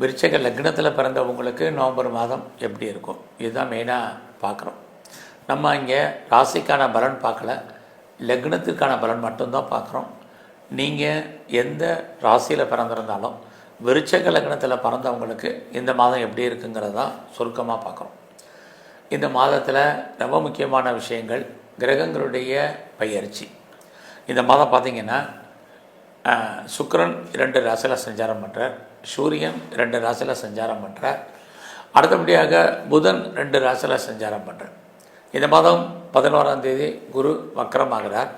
விருச்சிக லக்னத்தில் பிறந்தவங்களுக்கு நவம்பர் மாதம் எப்படி இருக்கும், இதுதான் மெயினாக பார்க்குறோம். நம்ம இங்கே ராசிக்கான பலன் பார்க்கல, லக்னத்திற்கான பலன் மட்டும்தான் பார்க்குறோம். நீங்கள் எந்த ராசியில் பிறந்திருந்தாலும் விருச்சிக லக்னத்தில் பிறந்தவங்களுக்கு இந்த மாதம் எப்படி இருக்குங்கிறது தான் சுருக்கமாக பார்க்குறோம். இந்த மாதத்தில் ரொம்ப முக்கியமான விஷயங்கள் கிரகங்களுடைய பெயர்ச்சி. இந்த மாதம் பார்த்திங்கன்னா சுக்கிரன் 2 ராசியில் சஞ்சாரம் பண்ணுறார், சூரியன் 2 ராசியில் சஞ்சாரம் பண்ணுறார், அடுத்தபடியாக புதன் 2 ராசியில் சஞ்சாரம் பண்ணுறார். இந்த மாதம் 11ஆம் தேதி குரு வக்கரமாகிறார்.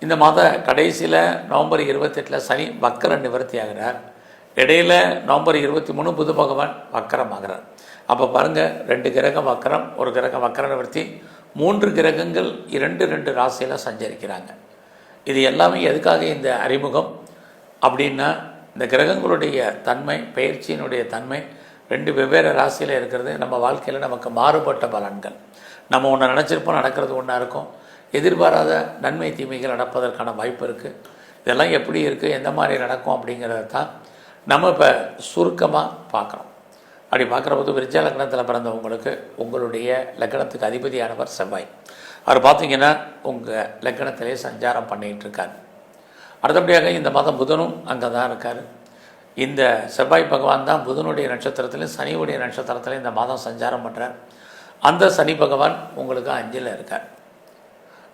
இந்த மாத கடைசியில் நவம்பர் 28 சனி வக்கர நிவர்த்தி ஆகிறார். இடையில் நவம்பர் 23 புது பகவான் வக்கரமாகிறார். அப்போ பாருங்கள், 2 கிரகம் வக்கரம், 1 கிரகம் வக்கர நிவர்த்தி, 3 கிரகங்கள் 2 ராசியில் சஞ்சரிக்கிறாங்க. இது எல்லாமே எதுக்காக இந்த அறிமுகம் அப்படின்னா, இந்த கிரகங்களுடைய தன்மை, பயிற்சியினுடைய தன்மை 2 வெவ்வேறு ராசியில் இருக்கிறது. நம்ம வாழ்க்கையில் நமக்கு மாறுபட்ட பலன்கள். நம்ம ஒன்று நினச்சிருப்போம், நடக்கிறது ஒன்றா இருக்கும். எதிர்பாராத நன்மை தீமைகள் நடப்பதற்கான வாய்ப்பு இருக்குது. இதெல்லாம் எப்படி இருக்குது, எந்த மாதிரி நடக்கும் அப்படிங்கிறத தான் நம்ம இப்போ சுருக்கமாக பார்க்குறோம். அப்படி பார்க்குற போது விருச்சிக லக்னத்தில் பிறந்தவங்களுக்கு உங்களுடைய லக்னத்துக்கு அதிபதியானவர் செவ்வாய். அவர் பார்த்திங்கன்னா உங்கள் லக்னத்திலே சஞ்சாரம் பண்ணிகிட்ருக்கார். அடுத்தபடியாக இந்த மாதம் புதனும் அங்கே தான் இருக்கார். இந்த செவ்வாய் பகவான் தான் புதனுடைய நட்சத்திரத்திலையும் சனியுடைய நட்சத்திரத்திலையும் இந்த மாதம் சஞ்சாரம் பண்ணுறார். அந்த சனி பகவான் உங்களுக்கு 5ல் இருக்கார்.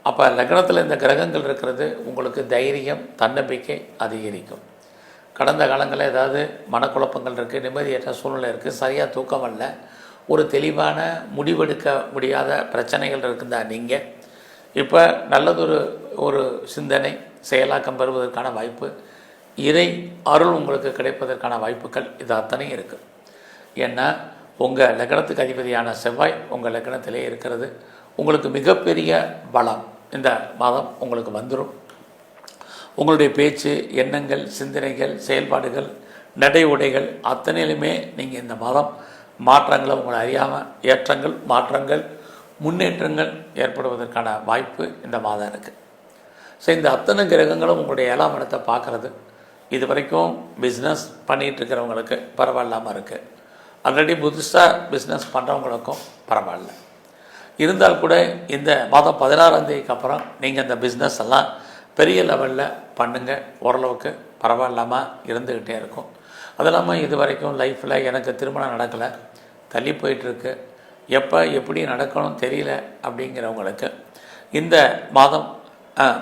அப்போ லக்னத்தில் இந்த கிரகங்கள் இருக்கிறது உங்களுக்கு தைரியம், தன்னம்பிக்கை அதிகரிக்கும். கடந்த காலங்களில் ஏதாவது மனக்குழப்பங்கள் இருக்குது, நிம்மதியற்ற சூழ்நிலை இருக்குது, சரியாக தூக்கம் வரல, ஒரு தெளிவான முடிவெடுக்க முடியாத பிரச்சனைகள் இருக்குதா நீங்கள் இப்போ நல்லதொரு ஒரு சிந்தனை செயலாக்கம் பெறுவதற்கான வாய்ப்பு, இறை அருள் உங்களுக்கு கிடைப்பதற்கான வாய்ப்புகள் இது அத்தனையும் இருக்குது. ஏன்னா உங்கள் லக்னத்துக்கு அதிபதியான செவ்வாய் உங்கள் லக்னத்திலே இருக்கிறது. உங்களுக்கு மிகப்பெரிய பலம் இந்த மாதம் உங்களுக்கு வந்துடும். உங்களுடைய பேச்சு, எண்ணங்கள், சிந்தனைகள், செயல்பாடுகள், நடை உடைகள் அத்தனையிலுமே நீங்கள் இந்த மாதம் மாற்றங்களை உங்களை அறியாமல் ஏற்றங்கள், மாற்றங்கள், முன்னேற்றங்கள் ஏற்படுவதற்கான வாய்ப்பு இந்த மாதம் இருக்குது. ஸோ இந்த அத்தனை கிரகங்களும் உங்களுடைய 7ஆம் இடத்தை பார்க்குறது இது வரைக்கும் பிஸ்னஸ் பண்ணிகிட்ருக்கிறவங்களுக்கு பரவாயில்லாமல் இருக்குது. ஆல்ரெடி புதுசாக பிஸ்னஸ் பண்ணுறவங்களுக்கும் பரவாயில்ல. இருந்தால் கூட இந்த மாதம் 16ஆம் தேதிக்கு அப்புறம் நீங்கள் இந்த பிஸ்னஸ் எல்லாம் பெரிய லெவலில் பண்ணுங்கள். ஓரளவுக்கு பரவாயில்லாமல் இருந்துக்கிட்டே இருக்கும். அது இல்லாமல் இது வரைக்கும் லைஃப்பில் எனக்கு திருமணம் நடக்கலை, தள்ளி போயிட்டுருக்கு, எப்போ எப்படி நடக்கணும் தெரியல அப்படிங்கிறவங்களுக்கு இந்த மாதம்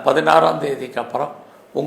16ஆம் தேதிக்கு அப்புறம்